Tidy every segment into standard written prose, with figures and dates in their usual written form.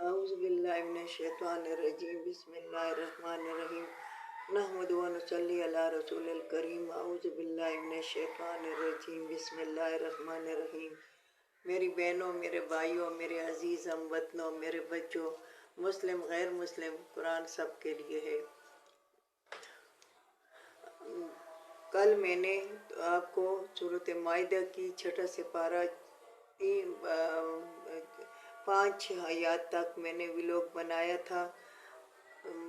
اعوذ باللہ من الشیطان الرجیم بسم اللہ الرحمن الرحیم نحمد و نصلی علی رسول الکریم اعوذ باللہ من الشیطان الرجیم بسم اللہ الرحمن الرحیم۔ میری بہنوں، میرے بھائیوں، میرے عزیز ہم وطنوں، میرے بچوں، مسلم غیر مسلم، قرآن سب کے لیے ہے۔ کل میں نے آپ کو سورۃ مائدہ کی چھٹا سپارہ 5 آیات تک میں نے ولاگ بنایا تھا،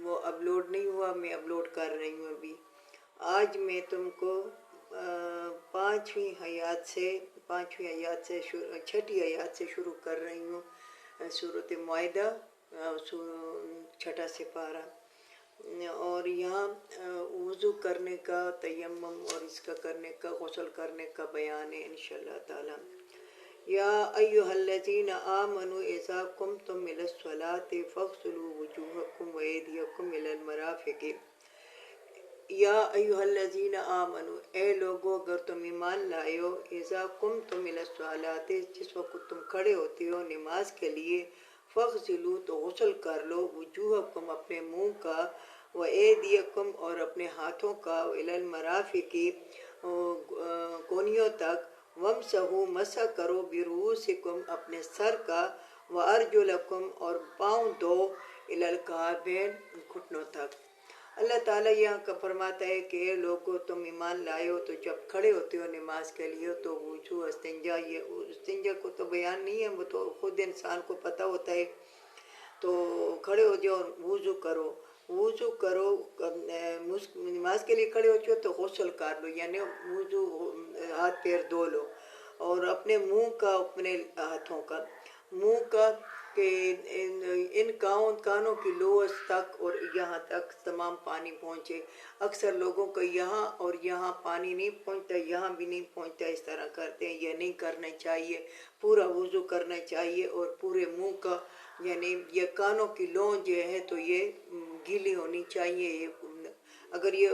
وہ اپلوڈ نہیں ہوا، میں اپلوڈ کر رہی ہوں ابھی۔ آج میں تم کو 5ویں آیات سے چھٹی آیات سے شروع کر رہی ہوں سورۃ مائدہ چھٹا سپارہ، اور یہاں وضو کرنے کا، تیمم اور اس کا کرنے کا، غسل کرنے کا بیان ہے انشاءاللہ تعالی۔ یا ایھا الذین آمنوا اذا قمتم الی الصلاۃ فاغسلوا وجوہکم وایدیکم الی المرافق۔ یا ایھا الذین آمنوا، اے لوگو اگر تم ایمان لائے ہو، اذا قمتم الی الصلاۃ، جس وقت تم کھڑے ہوتے ہو نماز کے لیے، فاغسلوا تو غسل کر لو، وجوہکم اپنے منہ کا، وایدیکم اور اپنے ہاتھوں کا، الی المرافق کونیوں تک، وامسحوا مسح کرو، برؤوسکم اپنے سر کا، وارجلکم اور پاؤں دو، الی الکعبین گھٹنوں تک۔ اللہ تعالیٰ یہاں کا فرماتا ہے کہ اے لوگو تم ایمان لائے ہو تو جب کھڑے ہوتے ہو نماز کے لیے تو وضو استنجا، یہ استنجا کو تو بیان نہیں ہے، وہ تو خود انسان کو پتہ ہوتا ہے، تو کھڑے ہو جاؤ وضو کرو۔ وضو کرو، نماز کے لیے کھڑے ہو جاؤ تو غسل کر لو، یعنی وضو ہاتھ پیر دھو لو، اور اپنے منہ کا، اپنے ہاتھوں کا، منہ کا کہ ان کانوں کی لوز تک اور یہاں تک تمام پانی پہنچے۔ اکثر لوگوں کو یہاں اور یہاں پانی نہیں پہنچتا، یہاں بھی نہیں پہنچتا، اس طرح کرتے ہیں، یہ نہیں کرنا چاہیے۔ پورا وضو کرنا چاہیے اور پورے منہ کا، یعنی یہ کانوں کی لو جو ہے تو یہ گیلی ہونی چاہیے، اگر یہ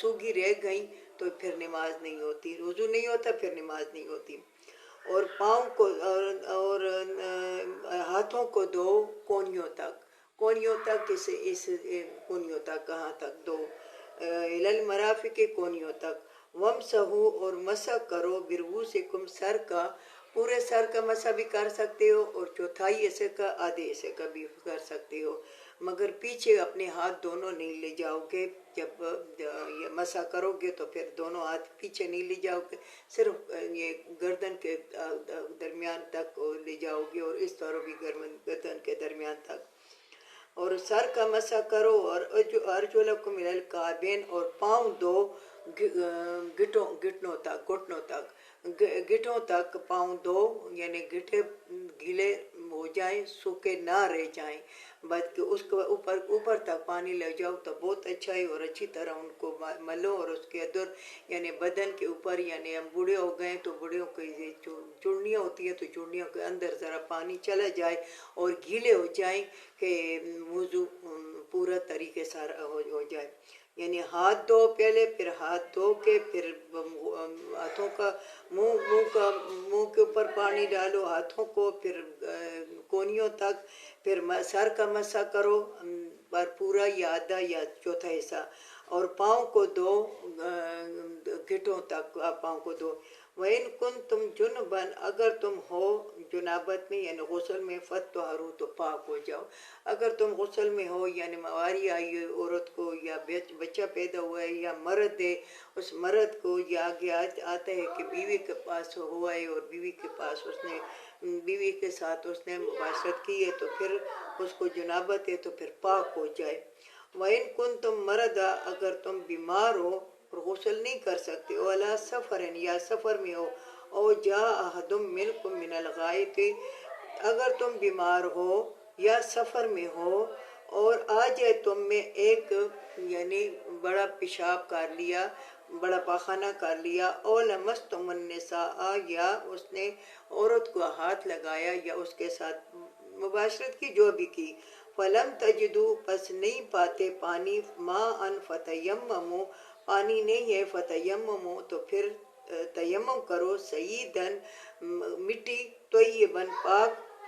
سوکھی رہ گئی تو پھر نماز نہیں ہوتی، وضو نہیں ہوتا، پھر نماز نہیں ہوتی۔ اور پاؤں کو اور ہاتھوں کو دو کونیوں تک، کونیوں تک، اس کونیوں تک کہاں تک دو، الی المرافق کونیوں تک، وامسحوا اور مسح کرو، برؤوسکم سر کا، پورے سر کا مسح بھی کر سکتے ہو اور چوتھائی حصے کا، آدھے حصے کا بھی کر سکتے ہو، مگر پیچھے اپنے ہاتھ دونوں نہیں لے جاؤ گے۔ جب یہ مسح کرو گے تو پھر دونوں ہاتھ پیچھے نہیں لے جاؤ گے، صرف یہ گردن کے درمیان تک لے جاؤ گے، اور اس طرح بھی گردن کے درمیان تک، اور سر کا مسح کرو، اور ارجلکم الی الکعبین اور پاؤں دو گھٹنوں تک پاؤں دو، یعنی گھٹے گیلے ہو جائیں، سوکھے نہ رہ جائیں، بلکہ اس کو اوپر تک پانی لے جاؤ تو بہت اچھا ہے، اور اچھی طرح ان کو ملو، اور اس کے اندر یعنی بدن کے اوپر، یعنی ہم بوڑھے ہو گئے تو بوڑھوں کی چڑنیاں ہوتی ہیں تو چڑنیوں کے اندر ذرا پانی چلا جائے اور گیلے ہو جائیں کہ وضو پورا طریقے سے ہو جائے، یعنی ہاتھ دھو پہلے، پھر ہاتھ دھو کے پھر ہاتھوں کا، منہ کے اوپر پانی ڈالو، ہاتھوں کو، پھر کونیوں تک، پھر سر کا مسح کرو پر پورا یا آدھا یا چوتھا حصہ، اور پاؤں کو دو گھٹوں تک پاؤں کو دو۔ وَإِن كُنتُمْ جُنُبًا، اگر تم ہو جنابت میں، یعنی غسل میں، فَطَّهَّرُوا تو پاک ہو جاؤ۔ اگر تم غسل میں ہو، یعنی مواری آئی ہے عورت کو، یا بچہ پیدا ہوا ہے، یا مرد ہے، اس مرد کو، یا آگے آتا ہے کہ بیوی کے پاس ہوا ہے اور بیوی کے پاس اس نے، بیوی کے ساتھ اس نے مباشرت کی ہے، تو پھر اس کو جنابت ہے تو پھر پاک ہو جائے۔ وَإِن كُنتُم مَرْضَىٰ، اگر تم بیمار ہو اور غسل نہیں کر سکتے ہو، عَلَىٰ سَفَرٍ یا سفر میں ہو، او جاء أَحَدٌ مِّنكُم مِّنَ الْغَائِطِ، اگر تم بیمار ہو یا سفر میں ہو اور آ جائے تم میں ایک، یعنی بڑا پیشاب کر لیا، بڑا پاخانہ کر لیا، او لمستم النساء، یا اس نے عورت کو ہاتھ لگایا یا اس کے ساتھ مباشرت کی، جو بھی کی، فلم تجدو، پس نہیں پاتے پانی، ماء فتیمموا، پانی نہیں ہے، فتیمموا تو پھر تیمم کرو، سعیداً مٹی، طیباً پاک،